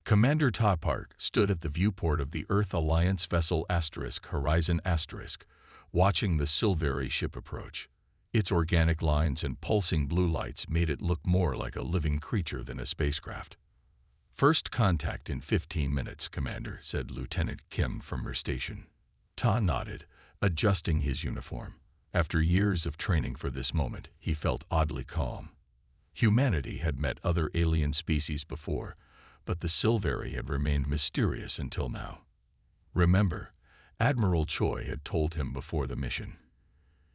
Commander Topark stood at the viewport of the Earth Alliance vessel Horizon watching the Silveri ship approach. Its organic lines and pulsing blue lights made it look more like a living creature than a spacecraft. "First contact in 15 minutes, Commander," said Lieutenant Kim from her station. Ta nodded, adjusting his uniform. After years of training for this moment, he felt oddly calm. Humanity had met other alien species before, but the Silveri had remained mysterious until now. Remember, Admiral Choi had told him before the mission,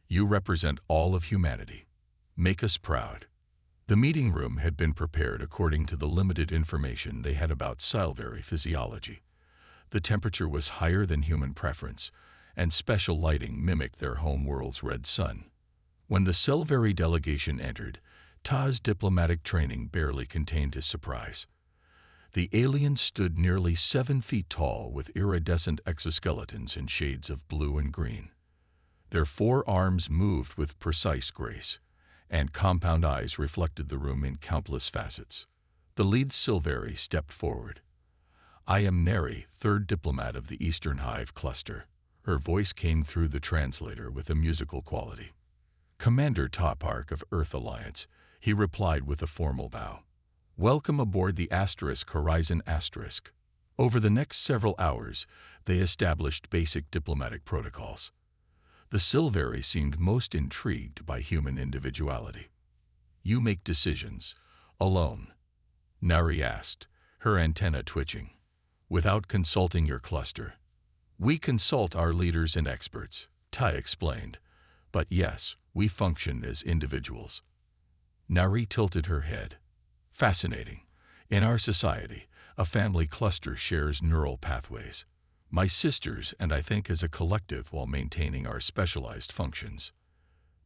"You represent all of humanity. Make us proud." The meeting room had been prepared according to the limited information they had about Silveri physiology. The temperature was higher than human preference, and special lighting mimicked their home world's red sun. When the Silveri delegation entered, Ta's diplomatic training barely contained his surprise. The aliens stood nearly 7 feet tall with iridescent exoskeletons in shades of blue and green. Their 4 arms moved with precise grace, and compound eyes reflected the room in countless facets. The lead Silveri stepped forward. "I am Neri, 3rd diplomat of the Eastern Hive Cluster." Her voice came through the translator with a musical quality. "Commander Topark of Earth Alliance," he replied with a formal bow. "Welcome aboard the Horizon *." Over the next several hours, they established basic diplomatic protocols. The Silveri seemed most intrigued by human individuality. "You make decisions, alone?" Nari asked, her antenna twitching. "Without consulting your cluster?" "We consult our leaders and experts," Tai explained. "But yes, we function as individuals." Nari tilted her head. "Fascinating. In our society, a family cluster shares neural pathways. My sisters and I think as a collective while maintaining our specialized functions."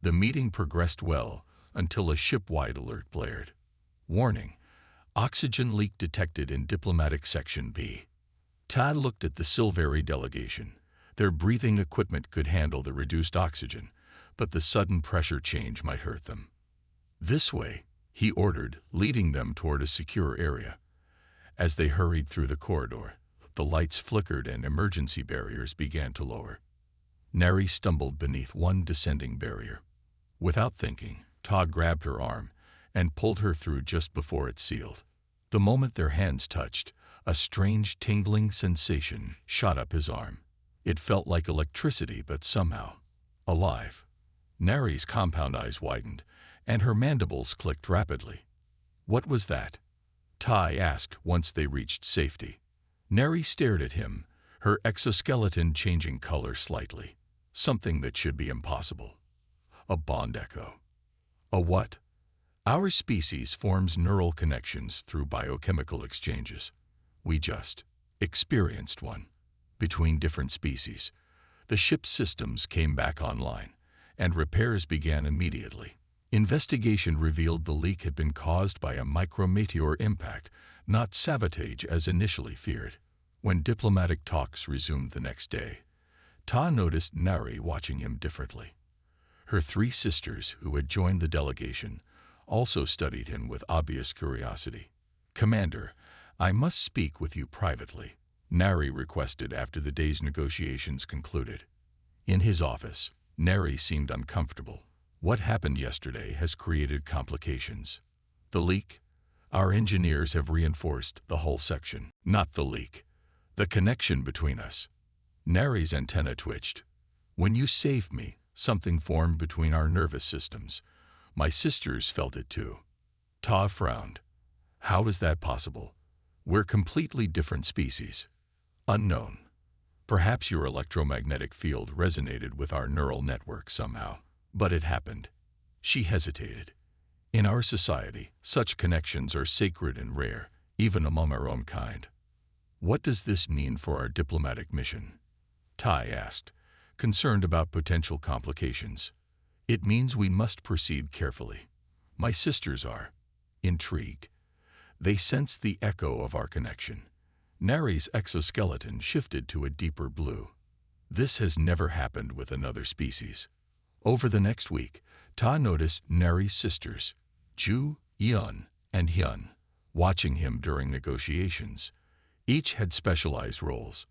The meeting progressed well until a ship-wide alert blared. "Warning. Oxygen leak detected in Diplomatic Section B." Todd looked at the Silveri delegation. Their breathing equipment could handle the reduced oxygen, but the sudden pressure change might hurt them. "This way," he ordered, leading them toward a secure area. As they hurried through the corridor, the lights flickered and emergency barriers began to lower. Neri stumbled beneath one descending barrier. Without thinking, Todd grabbed her arm and pulled her through just before it sealed. The moment their hands touched, a strange tingling sensation shot up his arm. It felt like electricity, but somehow alive. Neri's compound eyes widened, and her mandibles clicked rapidly. "What was that?" Tai asked once they reached safety. Neri stared at him, her exoskeleton changing color slightly. "Something that should be impossible." "A bond echo." "A what?" "Our species forms neural connections through biochemical exchanges. We just experienced one." Between different species, the ship's systems came back online, and repairs began immediately. Investigation revealed the leak had been caused by a micrometeor impact, not sabotage as initially feared. When diplomatic talks resumed the next day, Ta noticed Nari watching him differently. Her 3 sisters, who had joined the delegation, also studied him with obvious curiosity. "Commander, I must speak with you privately," Nari requested after the day's negotiations concluded. In his office, Nari seemed uncomfortable. "What happened yesterday has created complications." "The leak? Our engineers have reinforced the hull section." "Not the leak. The connection between us." Nari's antenna twitched. "When you saved me, something formed between our nervous systems. My sisters felt it too." Ta frowned. "How is that possible? We're completely different species." "Unknown. Perhaps your electromagnetic field resonated with our neural network somehow. But it happened." She hesitated. "In our society, such connections are sacred and rare, even among our own kind." "What does this mean for our diplomatic mission?" Tai asked, concerned about potential complications. "It means we must proceed carefully." My sisters are intrigued. They sensed the echo of our connection. Nari's exoskeleton shifted to a deeper blue. "This has never happened with another species." Over the next week, Ta noticed Nari's sisters, Ju, Yun, and Hyun, watching him during negotiations. Each had specialized roles.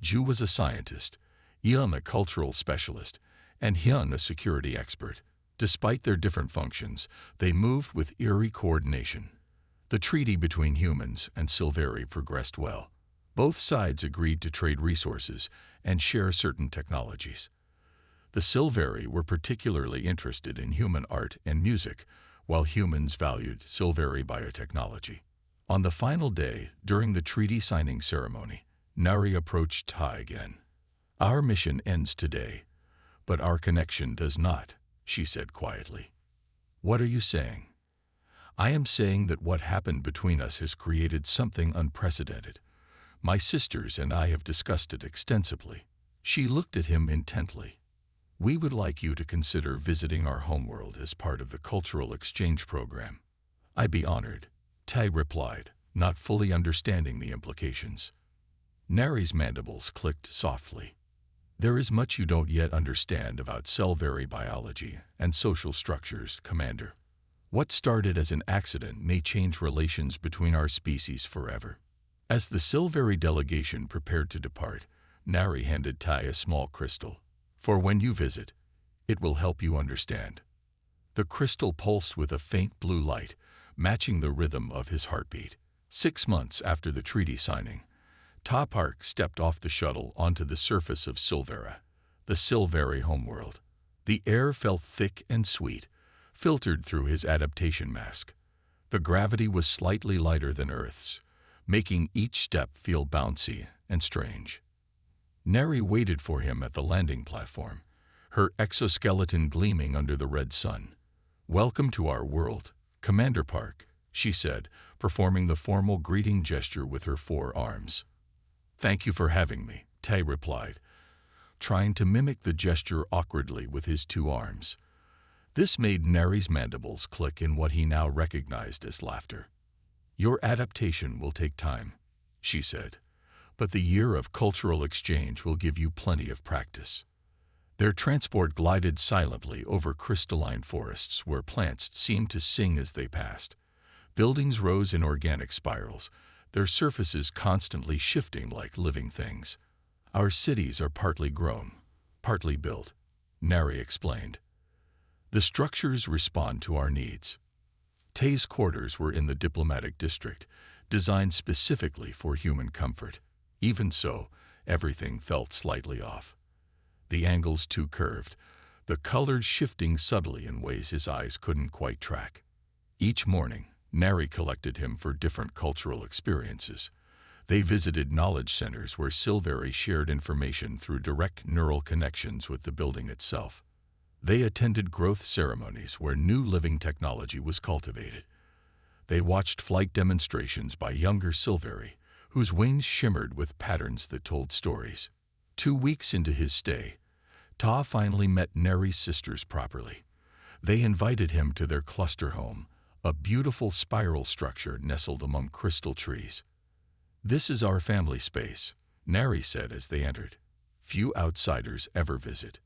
Ju was a scientist, Yun a cultural specialist, and Hyun a security expert. Despite their different functions, they moved with eerie coordination. The treaty between humans and Silveri progressed well. Both sides agreed to trade resources and share certain technologies. The Silveri were particularly interested in human art and music, while humans valued Silveri biotechnology. On the final day, during the treaty signing ceremony, Nari approached Tai again. "Our mission ends today, but our connection does not," she said quietly. "What are you saying?" "I am saying that what happened between us has created something unprecedented. My sisters and I have discussed it extensively." She looked at him intently. "We would like you to consider visiting our homeworld as part of the cultural exchange program." "I'd be honored," Tai replied, not fully understanding the implications. Nari's mandibles clicked softly. "There is much you don't yet understand about Silveri biology and social structures, Commander. What started as an accident may change relations between our species forever." As the Silveri delegation prepared to depart, Nari handed Tai a small crystal. "For when you visit, it will help you understand." The crystal pulsed with a faint blue light, matching the rhythm of his heartbeat. 6 months after the treaty signing, Ta Park stepped off the shuttle onto the surface of Silvera, the Silveri homeworld. The air felt thick and sweet, filtered through his adaptation mask. The gravity was slightly lighter than Earth's, making each step feel bouncy and strange. Neri waited for him at the landing platform, her exoskeleton gleaming under the red sun. "Welcome to our world, Commander Park," she said, performing the formal greeting gesture with her 4 arms. "Thank you for having me," Tai replied, trying to mimic the gesture awkwardly with his 2 arms. This made Neri's mandibles click in what he now recognized as laughter. "Your adaptation will take time," she said, "but the year of cultural exchange will give you plenty of practice." Their transport glided silently over crystalline forests where plants seemed to sing as they passed. Buildings rose in organic spirals, their surfaces constantly shifting like living things. "Our cities are partly grown, partly built," Nari explained. "The structures respond to our needs." Tai's quarters were in the diplomatic district, designed specifically for human comfort. Even so, everything felt slightly off. The angles too curved, the colors shifting subtly in ways his eyes couldn't quite track. Each morning, Nari collected him for different cultural experiences. They visited knowledge centers where Silveri shared information through direct neural connections with the building itself. They attended growth ceremonies where new living technology was cultivated. They watched flight demonstrations by younger Silveri, whose wings shimmered with patterns that told stories. 2 weeks into his stay, Ta finally met Neri's sisters properly. They invited him to their cluster home, a beautiful spiral structure nestled among crystal trees. "This is our family space," Neri said as they entered. "Few outsiders ever visit."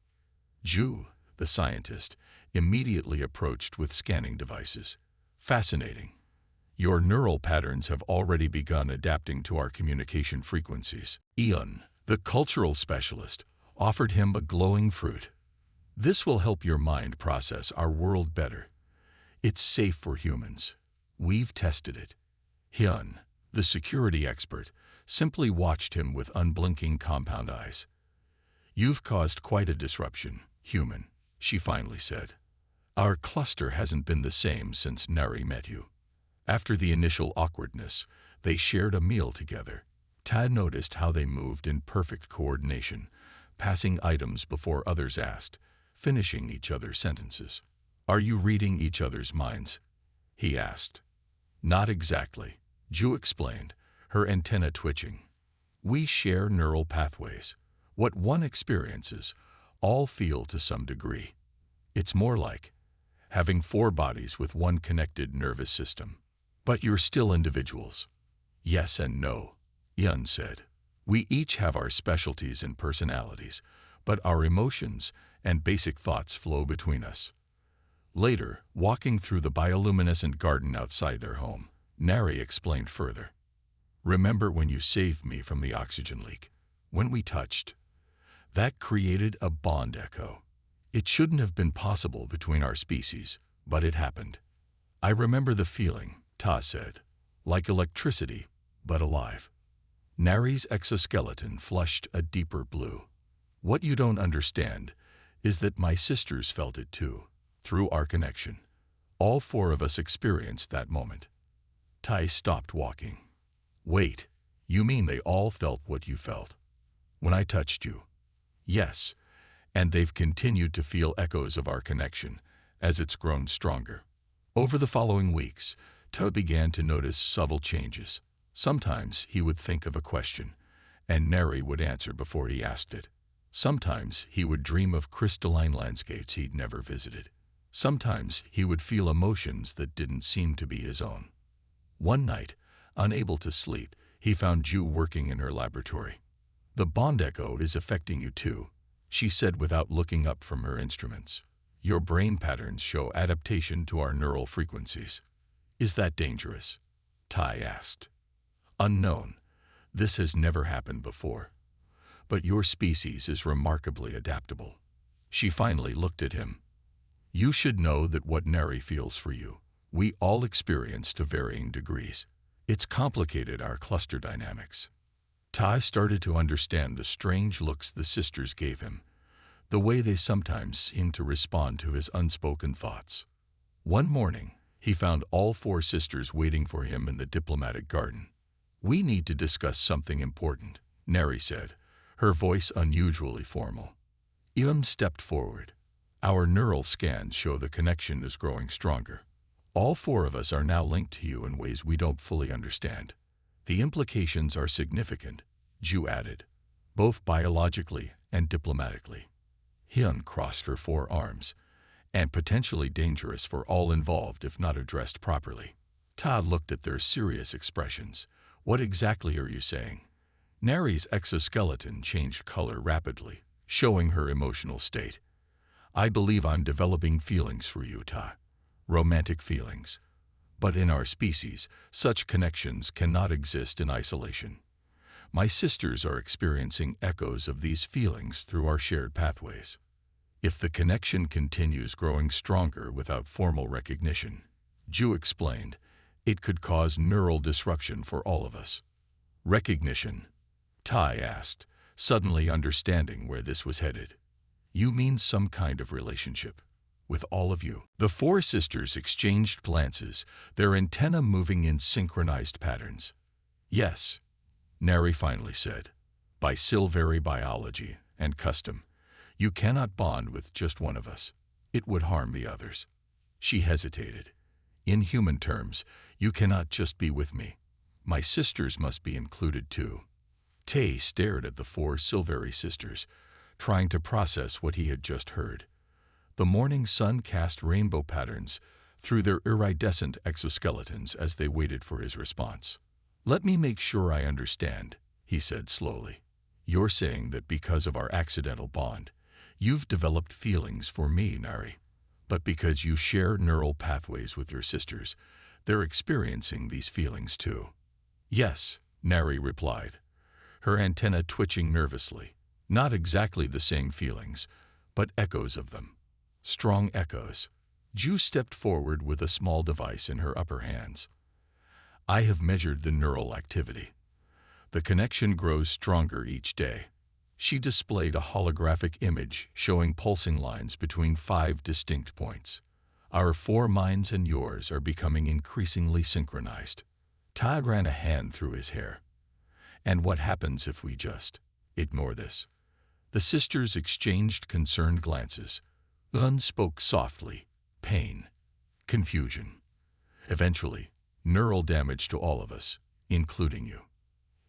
Ju, the scientist, immediately approached with scanning devices. "Fascinating. Your neural patterns have already begun adapting to our communication frequencies." Ian, the cultural specialist, offered him a glowing fruit. "This will help your mind process our world better. It's safe for humans. We've tested it." Hyun, the security expert, simply watched him with unblinking compound eyes. "You've caused quite a disruption, human," she finally said. "Our cluster hasn't been the same since Nari met you." After the initial awkwardness, they shared a meal together. Tad noticed how they moved in perfect coordination, passing items before others asked, finishing each other's sentences. "Are you reading each other's minds?" he asked. "Not exactly," Ju explained, her antenna twitching. "We share neural pathways. What one experiences, all feel to some degree. It's more like having 4 bodies with one connected nervous system. But you're still individuals." "Yes and no," Yun said. "We each have our specialties and personalities, but our emotions and basic thoughts flow between us." Later, walking through the bioluminescent garden outside their home, Nari explained further. Remember when you saved me from the oxygen leak? When we touched? That created a bond echo. It shouldn't have been possible between our species, but it happened. I remember the feeling, Ta said. Like electricity, but alive. Nari's exoskeleton flushed a deeper blue. What you don't understand is that my sisters felt it too, through our connection. All four of us experienced that moment. Tai stopped walking. Wait, you mean they all felt what you felt? When I touched you? Yes, and they've continued to feel echoes of our connection as it's grown stronger. Over the following weeks, Ta began to notice subtle changes. Sometimes he would think of a question, and Neri would answer before he asked it. Sometimes he would dream of crystalline landscapes he'd never visited. Sometimes he would feel emotions that didn't seem to be his own. One night, unable to sleep, he found Ju working in her laboratory. The bond echo is affecting you too, she said without looking up from her instruments. Your brain patterns show adaptation to our neural frequencies. Is that dangerous? Tai asked. Unknown. This has never happened before. But your species is remarkably adaptable. She finally looked at him. You should know that what Neri feels for you, we all experience to varying degrees. It's complicated our cluster dynamics. Tai started to understand the strange looks the sisters gave him, the way they sometimes seemed to respond to his unspoken thoughts. One morning, he found all four sisters waiting for him in the diplomatic garden. We need to discuss something important, Neri said, her voice unusually formal. Eun stepped forward. Our neural scans show the connection is growing stronger. All four of us are now linked to you in ways we don't fully understand. The implications are significant, Ju added, both biologically and diplomatically. Hyun crossed her forearms, and potentially dangerous for all involved if not addressed properly. Ta looked at their serious expressions. What exactly are you saying? Neri's exoskeleton changed color rapidly, showing her emotional state. I believe I'm developing feelings for you, Ta. Romantic feelings. But in our species, such connections cannot exist in isolation. My sisters are experiencing echoes of these feelings through our shared pathways. If the connection continues growing stronger without formal recognition, Ju explained, it could cause neural disruption for all of us. Recognition? Tai asked, suddenly understanding where this was headed. You mean some kind of relationship? With all of you? The four sisters exchanged glances, their antennae moving in synchronized patterns. Yes, Neri finally said. By silvery biology and custom, you cannot bond with just one of us. It would harm the others. She hesitated. In human terms, you cannot just be with me. My sisters must be included too. Tae stared at the four silvery sisters, trying to process what he had just heard. The morning sun cast rainbow patterns through their iridescent exoskeletons as they waited for his response. Let me make sure I understand, he said slowly. You're saying that because of our accidental bond, you've developed feelings for me, Nari. But because you share neural pathways with your sisters, they're experiencing these feelings too. Yes, Nari replied, her antenna twitching nervously. Not exactly the same feelings, but echoes of them. Strong echoes. Ju stepped forward with a small device in her upper hands. I have measured the neural activity. The connection grows stronger each day. She displayed a holographic image showing pulsing lines between 5 distinct points. Our four minds and yours are becoming increasingly synchronized. Todd ran a hand through his hair. And what happens if we just ignore this? The sisters exchanged concerned glances. Eun spoke softly. Pain. Confusion. Eventually, neural damage to all of us, including you.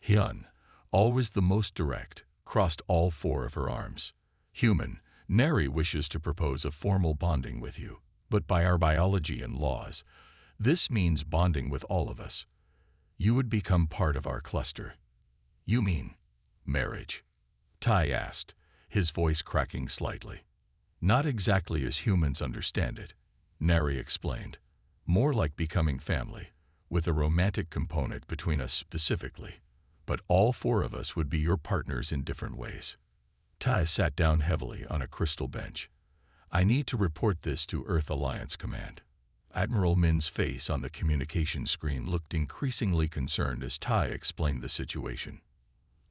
Hyun, always the most direct, crossed all four of her arms. Human, Neri wishes to propose a formal bonding with you, but by our biology and laws, this means bonding with all of us. You would become part of our cluster. You mean marriage? Tai asked, his voice cracking slightly. Not exactly as humans understand it, Neri explained. More like becoming family, with a romantic component between us specifically, but all four of us would be your partners in different ways. Tai sat down heavily on a crystal bench. I need to report this to Earth Alliance Command. Admiral Min's face on the communication screen looked increasingly concerned as Tai explained the situation.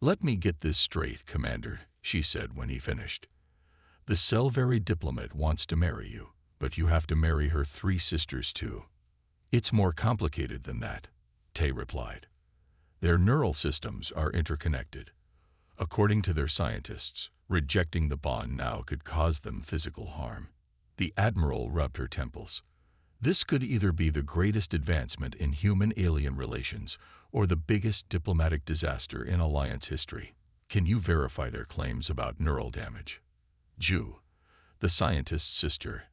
Let me get this straight, Commander, she said when he finished. The Selvari diplomat wants to marry you, but you have to marry her 3 sisters too. It's more complicated than that, Tai replied. Their neural systems are interconnected. According to their scientists, rejecting the bond now could cause them physical harm. The Admiral rubbed her temples. This could either be the greatest advancement in human-alien relations or the biggest diplomatic disaster in Alliance history. Can you verify their claims about neural damage? Ju, the scientist's sister,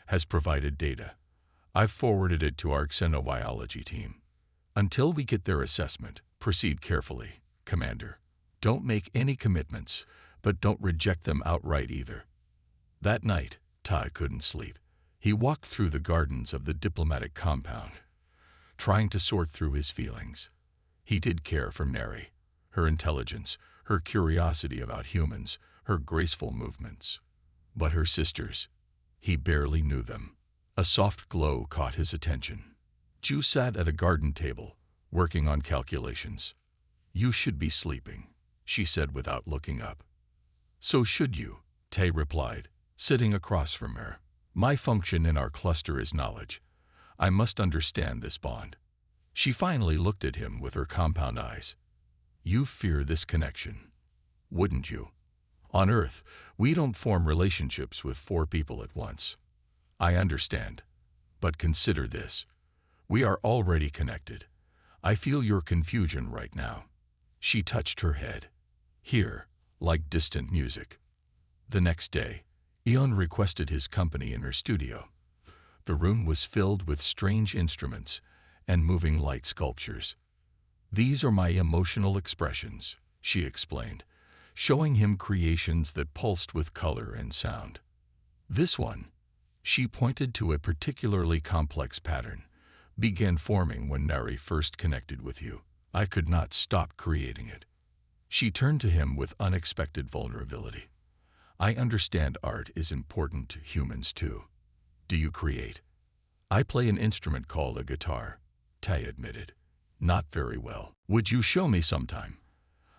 has provided data. I've forwarded it to our xenobiology team. Until we get their assessment, proceed carefully, Commander. Don't make any commitments, but don't reject them outright either. That night, Tai couldn't sleep. He walked through the gardens of the diplomatic compound, trying to sort through his feelings. He did care for Neri, her intelligence, her curiosity about humans, her graceful movements. But her sisters, he barely knew them. A soft glow caught his attention. Ju sat at a garden table, working on calculations. You should be sleeping, she said without looking up. So should you, Tai replied, sitting across from her. My function in our cluster is knowledge. I must understand this bond. She finally looked at him with her compound eyes. You fear this connection, wouldn't you? On Earth, we don't form relationships with 4 people at once. I understand, but consider this. We are already connected. I feel your confusion right now. She touched her head. Here, like distant music. The next day, Eon requested his company in her studio. The room was filled with strange instruments and moving light sculptures. These are my emotional expressions, she explained, showing him creations that pulsed with color and sound. This one, she pointed to a particularly complex pattern, began forming when Neri first connected with you. I could not stop creating it. She turned to him with unexpected vulnerability. I understand art is important to humans too. Do you create? I play an instrument called a guitar, Tai admitted. Not very well. Would you show me sometime?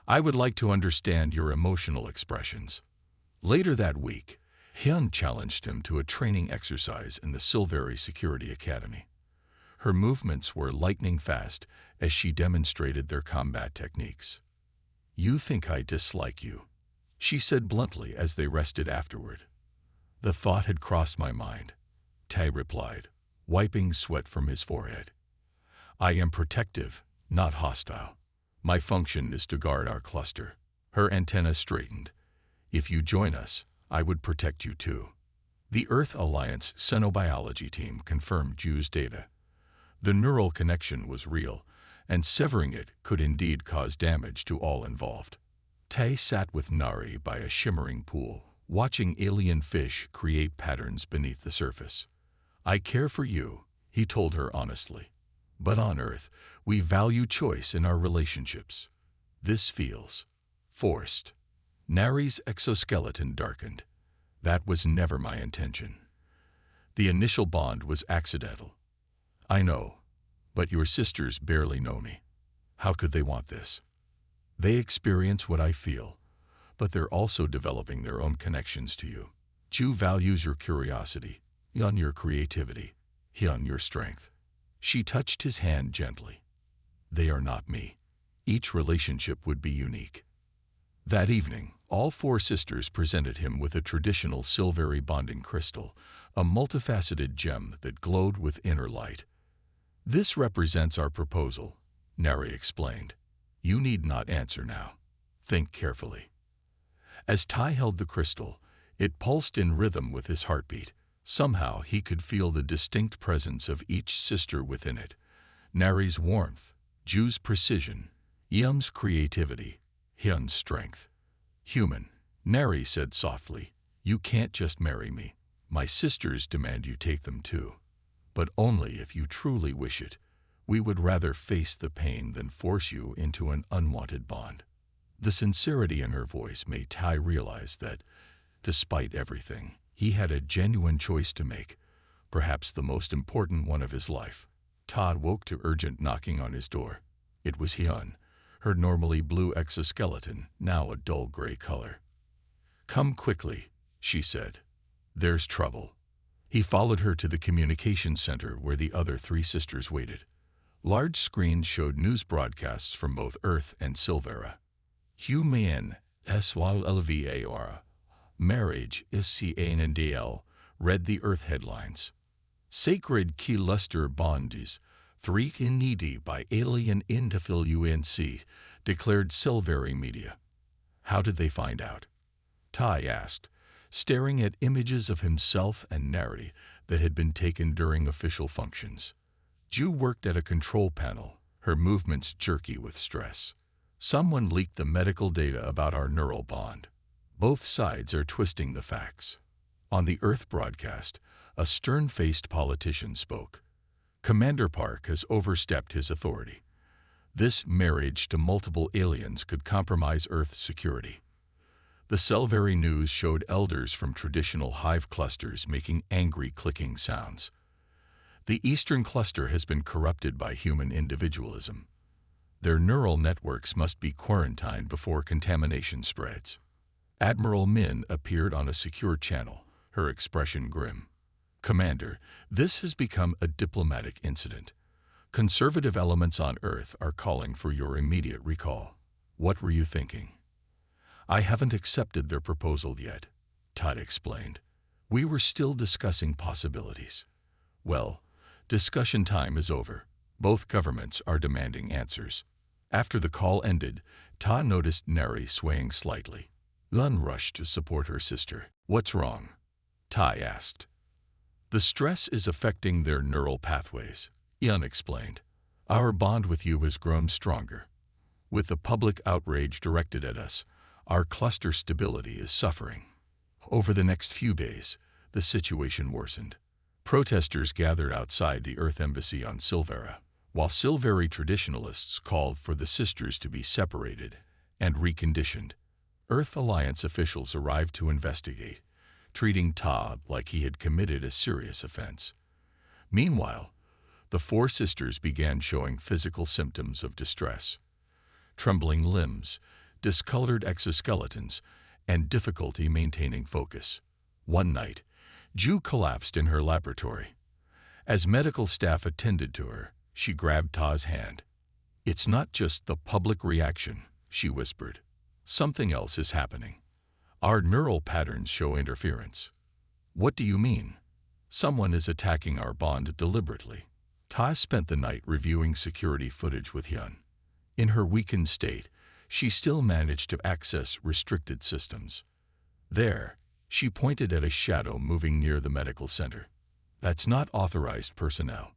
I would like to understand your emotional expressions. Later that week, Hyun challenged him to a training exercise in the Silvari Security Academy. Her movements were lightning fast as she demonstrated their combat techniques. You think I dislike you, she said bluntly as they rested afterward. The thought had crossed my mind, Tai replied, wiping sweat from his forehead. I am protective, not hostile. My function is to guard our cluster. Her antenna straightened. If you join us, I would protect you too. The Earth Alliance xenobiology team confirmed Ju's data. The neural connection was real, and severing it could indeed cause damage to all involved. Tai sat with Nari by a shimmering pool, watching alien fish create patterns beneath the surface. I care for you, he told her honestly. But on Earth, we value choice in our relationships. This feels forced. Nari's exoskeleton darkened. That was never my intention. The initial bond was accidental. I know, but your sisters barely know me. How could they want this? They experience what I feel, but they're also developing their own connections to you. Ju values your curiosity, Hyun your creativity, Hyun your strength. She touched his hand gently. They are not me. Each relationship would be unique. That evening, all 4 sisters presented him with a traditional Silvari bonding crystal, a multifaceted gem that glowed with inner light. This represents our proposal, Neri explained. You need not answer now. Think carefully. As Tai held the crystal, it pulsed in rhythm with his heartbeat. Somehow he could feel the distinct presence of each sister within it. Nari's warmth, Ju's precision, Yeom's creativity, Hyun's strength. Human, Neri said softly, you can't just marry me. My sisters demand you take them too. But only if you truly wish it. We would rather face the pain than force you into an unwanted bond. The sincerity in her voice made Tai realize that, despite everything, he had a genuine choice to make, perhaps the most important one of his life. Todd woke to urgent knocking on his door. It was Hyun, her normally blue exoskeleton, now a dull gray color. "Come quickly," she said. "There's trouble." He followed her to the communications center where the other three sisters waited. Large screens showed news broadcasts from both Earth and Silvera. Human SYLVAR, marriage is CANDL, read the Earth headlines. Sacred key luster bondies, 3 needy by alien Intafil UNC, declared Silveri media. How did they find out? Tai asked, staring at images of himself and Nari that had been taken during official functions. Ju worked at a control panel, her movements jerky with stress. Someone leaked the medical data about our neural bond. Both sides are twisting the facts. On the Earth broadcast, a stern-faced politician spoke. Commander Park has overstepped his authority. This marriage to multiple aliens could compromise Earth's security. The Silveri news showed elders from traditional hive clusters making angry clicking sounds. The Eastern cluster has been corrupted by human individualism. Their neural networks must be quarantined before contamination spreads. Admiral Min appeared on a secure channel, her expression grim. "Commander, this has become a diplomatic incident. Conservative elements on Earth are calling for your immediate recall. What were you thinking?" "I haven't accepted their proposal yet," Todd explained. "We were still discussing possibilities." "Well, discussion time is over. Both governments are demanding answers." After the call ended, Ta noticed Neri swaying slightly. Lun rushed to support her sister. "What's wrong?" Tai asked. "The stress is affecting their neural pathways," Yun explained. "Our bond with you has grown stronger. With the public outrage directed at us, our cluster stability is suffering." Over the next few days, the situation worsened. Protesters gathered outside the Earth Embassy on Silvera, while Silveri traditionalists called for the sisters to be separated and reconditioned. Earth Alliance officials arrived to investigate, treating Ta like he had committed a serious offense. Meanwhile, the four sisters began showing physical symptoms of distress: trembling limbs, discolored exoskeletons, and difficulty maintaining focus. One night, Ju collapsed in her laboratory. As medical staff attended to her, she grabbed Ta's hand. "It's not just the public reaction," she whispered. "Something else is happening. Our neural patterns show interference." "What do you mean?" "Someone is attacking our bond deliberately." Ta spent the night reviewing security footage with Hyun. In her weakened state, she still managed to access restricted systems. There, she pointed at a shadow moving near the medical center. "That's not authorized personnel."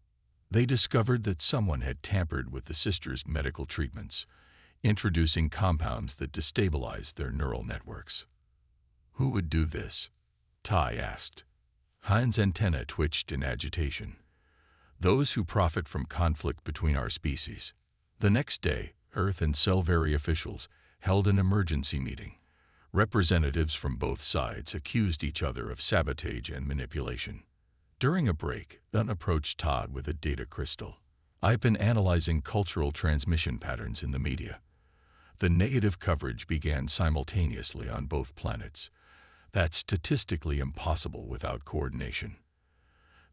They discovered that someone had tampered with the sisters' medical treatments, introducing compounds that destabilized their neural networks. "Who would do this?" Tai asked. Hyun's antenna twitched in agitation. "Those who profit from conflict between our species." The next day, Earth and Silveri officials held an emergency meeting. Representatives from both sides accused each other of sabotage and manipulation. During a break, Dunn approached Todd with a data crystal. "I've been analyzing cultural transmission patterns in the media. The negative coverage began simultaneously on both planets. That's statistically impossible without coordination."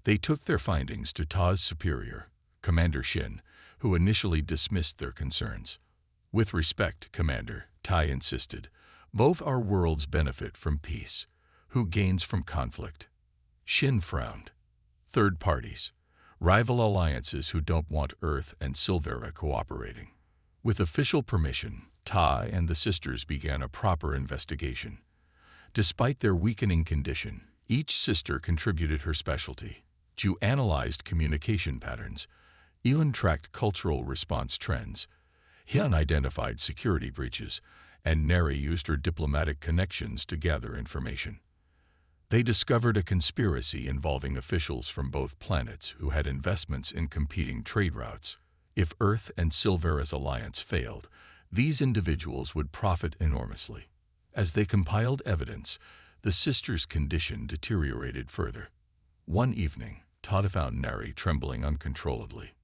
They took their findings to Ta's superior, Commander Shin, who initially dismissed their concerns. "With respect, Commander," Tai insisted, "both our worlds benefit from peace. Who gains from conflict?" Shin frowned. "Third parties. Rival alliances who don't want Earth and Silvera cooperating." With official permission, Ta and the sisters began a proper investigation. Despite their weakening condition, each sister contributed her specialty. Ju analyzed communication patterns. Yun tracked cultural response trends. Hyun identified security breaches, and Neri used her diplomatic connections to gather information. They discovered a conspiracy involving officials from both planets who had investments in competing trade routes. If Earth and Silvera's alliance failed, these individuals would profit enormously. As they compiled evidence, the sisters' condition deteriorated further. One evening, Tada found Neri trembling uncontrollably.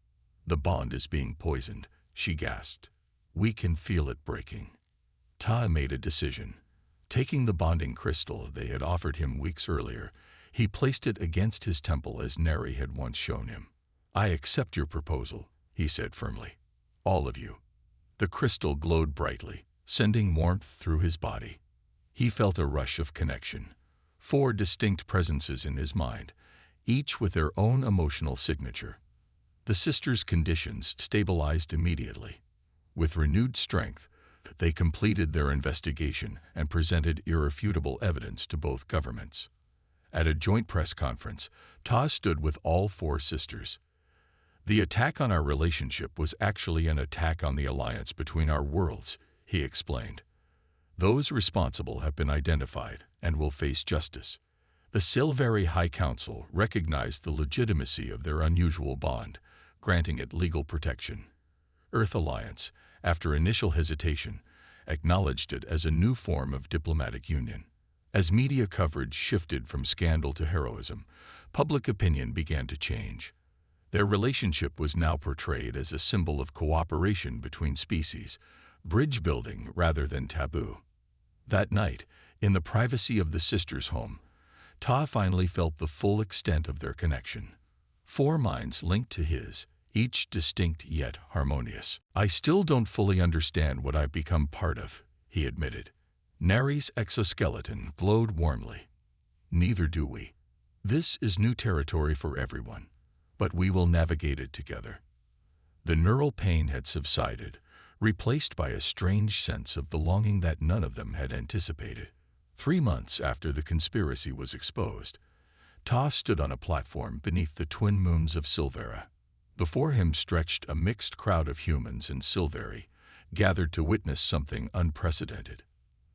"The bond is being poisoned," she gasped. "We can feel it breaking." Ta made a decision. Taking the bonding crystal they had offered him weeks earlier, he placed it against his temple as Neri had once shown him. "I accept your proposal," he said firmly. "All of you." The crystal glowed brightly, sending warmth through his body. He felt a rush of connection. 4 distinct presences in his mind, each with their own emotional signature. The sisters' conditions stabilized immediately. With renewed strength, they completed their investigation and presented irrefutable evidence to both governments. At a joint press conference, Ta stood with all 4 sisters. "The attack on our relationship was actually an attack on the alliance between our worlds," he explained. "Those responsible have been identified and will face justice." The Silveri High Council recognized the legitimacy of their unusual bond, granting it legal protection. Earth Alliance, after initial hesitation, acknowledged it as a new form of diplomatic union. As media coverage shifted from scandal to heroism, public opinion began to change. Their relationship was now portrayed as a symbol of cooperation between species, bridge building rather than taboo. That night, in the privacy of the sisters' home, Ta finally felt the full extent of their connection. 4 minds linked to his, each distinct yet harmonious. "I still don't fully understand what I've become part of," he admitted. Neri's exoskeleton glowed warmly. "Neither do we. This is new territory for everyone, but we will navigate it together." The neural pain had subsided, replaced by a strange sense of belonging that none of them had anticipated. 3 months after the conspiracy was exposed, Ta stood on a platform beneath the twin moons of Silvera. Before him stretched a mixed crowd of humans and Silveri, gathered to witness something unprecedented.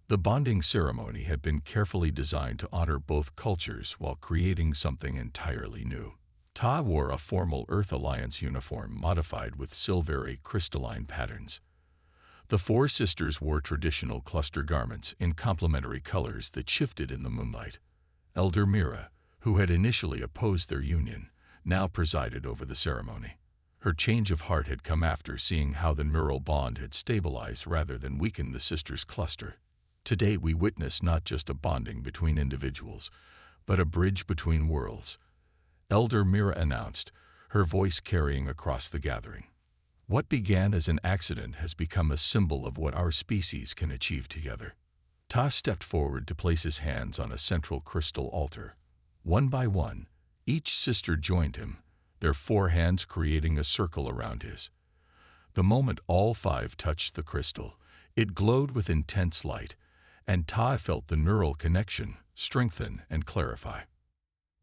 The bonding ceremony had been carefully designed to honor both cultures while creating something entirely new. Ta wore a formal Earth Alliance uniform modified with Silveri crystalline patterns. The 4 sisters wore traditional cluster garments in complementary colors that shifted in the moonlight. Elder Mira, who had initially opposed their union, now presided over the ceremony. Her change of heart had come after seeing how the neural bond had stabilized rather than weakened the sisters' cluster. "Today we witness not just a bonding between individuals, but a bridge between worlds," Elder Mira announced, her voice carrying across the gathering. "What began as an accident has become a symbol of what our species can achieve together." Ta stepped forward to place his hands on a central crystal altar. One by one, each sister joined him, their 4 hands creating a circle around his. The moment all 5 touched the crystal, it glowed with intense light, and Ta felt the neural connection strengthen and clarify.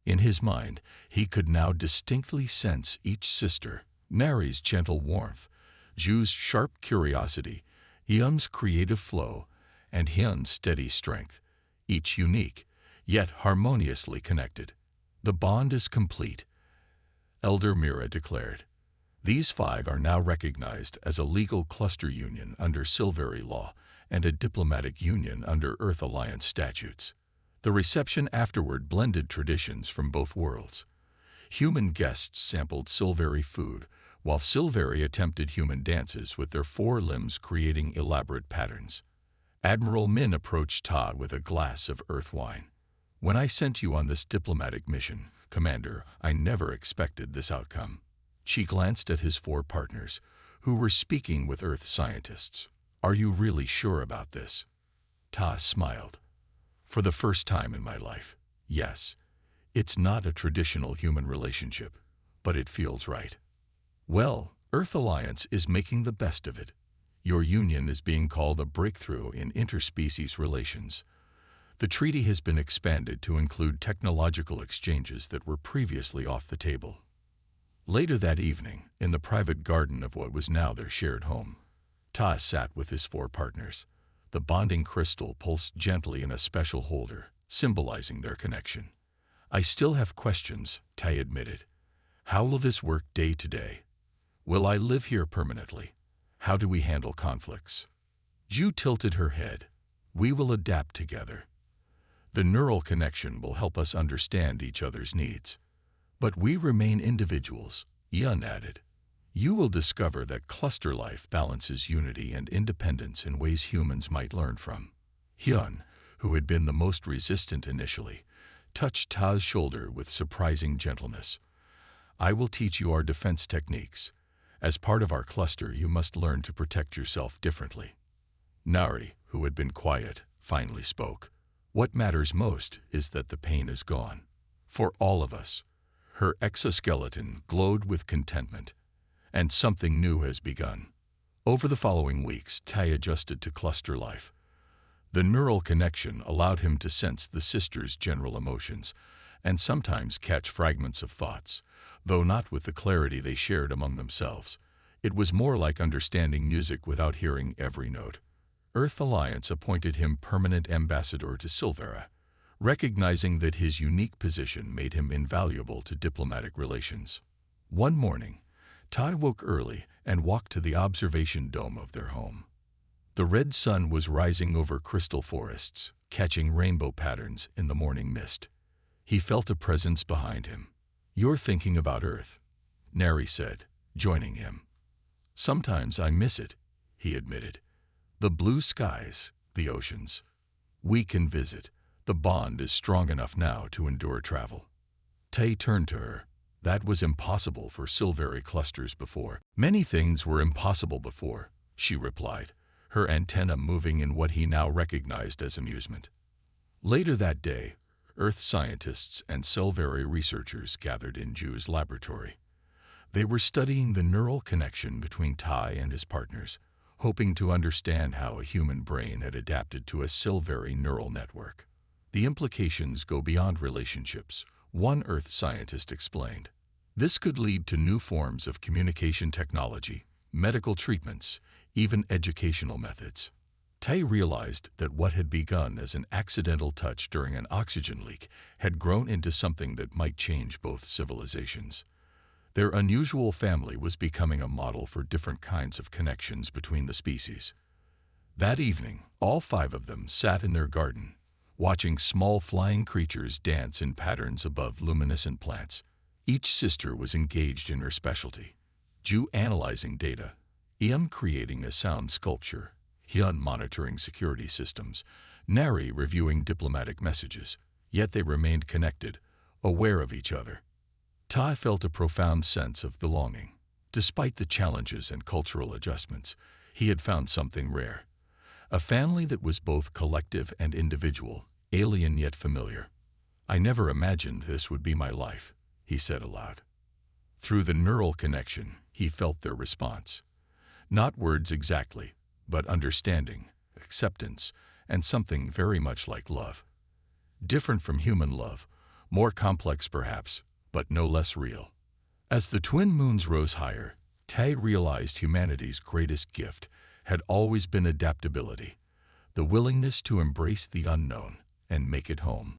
In his mind, he could now distinctly sense each sister, Neri's gentle warmth, Zhu's sharp curiosity, Yun's creative flow, and Hyun's steady strength, each unique, yet harmoniously connected. "The bond is complete," Elder Mira declared. "These 5 are now recognized as a legal cluster union under Silveri law and a diplomatic union under Earth Alliance statutes." The reception afterward blended traditions from both worlds. Human guests sampled Silveri food, while Silveri attempted human dances with their 4 limbs creating elaborate patterns. Admiral Min approached Ta with a glass of earth wine. "When I sent you on this diplomatic mission, Commander, I never expected this outcome." She glanced at his 4 partners, who were speaking with Earth scientists. "Are you really sure about this?" Ta smiled. "For the first time in my life, yes. It's not a traditional human relationship, but it feels right." "Well, Earth Alliance is making the best of it. Your union is being called a breakthrough in interspecies relations. The treaty has been expanded to include technological exchanges that were previously off the table." Later that evening, in the private garden of what was now their shared home, Ta sat with his 4 partners. The bonding crystal pulsed gently in a special holder, symbolizing their connection. "I still have questions," Ta admitted. "How will this work day to day? Will I live here permanently? How do we handle conflicts? Ju tilted her head. We will adapt together. The neural connection will help us understand each other's needs. But we remain individuals, Yun added. You will discover that cluster life balances unity and independence in ways humans might learn from. Hyun, who had been the most resistant initially, touched Ta's shoulder with surprising gentleness. I will teach you our defense techniques. As part of our cluster, you must learn to protect yourself differently. Nari, who had been quiet, finally spoke. What matters most is that the pain is gone. For all of us. Her exoskeleton glowed with contentment. And something new has begun. Over the following weeks, Tai adjusted to cluster life. The neural connection allowed him to sense the sisters' general emotions, and sometimes catch fragments of thoughts, though not with the clarity they shared among themselves. It was more like understanding music without hearing every note. Earth Alliance appointed him permanent ambassador to Silvera, recognizing that his unique position made him invaluable to diplomatic relations. One morning, Tai woke early and walked to the observation dome of their home. The red sun was rising over crystal forests, catching rainbow patterns in the morning mist. He felt a presence behind him. You're thinking about Earth, Nari said, joining him. Sometimes I miss it, he admitted. The blue skies, the oceans. We can visit. The bond is strong enough now to endure travel. Tai turned to her. That was impossible for Silveri clusters before. Many things were impossible before, she replied, her antenna moving in what he now recognized as amusement. Later that day, Earth scientists and Silveri researchers gathered in Ju's laboratory. They were studying the neural connection between Tai and his partners, hoping to understand how a human brain had adapted to a Silveri neural network. The implications go beyond relationships, one Earth scientist explained. This could lead to new forms of communication technology, medical treatments, even educational methods. Tai realized that what had begun as an accidental touch during an oxygen leak had grown into something that might change both civilizations. Their unusual family was becoming a model for different kinds of connections between the species. That evening, all 5 of them sat in their garden, watching small flying creatures dance in patterns above luminescent plants. Each sister was engaged in her specialty. Ju analyzing data, Ian creating a sound sculpture, Hyun monitoring security systems, Nari reviewing diplomatic messages. Yet they remained connected, aware of each other. Tai felt a profound sense of belonging. Despite the challenges and cultural adjustments, he had found something rare. A family that was both collective and individual, alien yet familiar. I never imagined this would be my life, he said aloud. Through the neural connection, he felt their response. Not words exactly, but understanding, acceptance, and something very much like love. Different from human love, more complex perhaps, but no less real. As the twin moons rose higher, Tai realized humanity's greatest gift had always been adaptability, the willingness to embrace the unknown and make it home.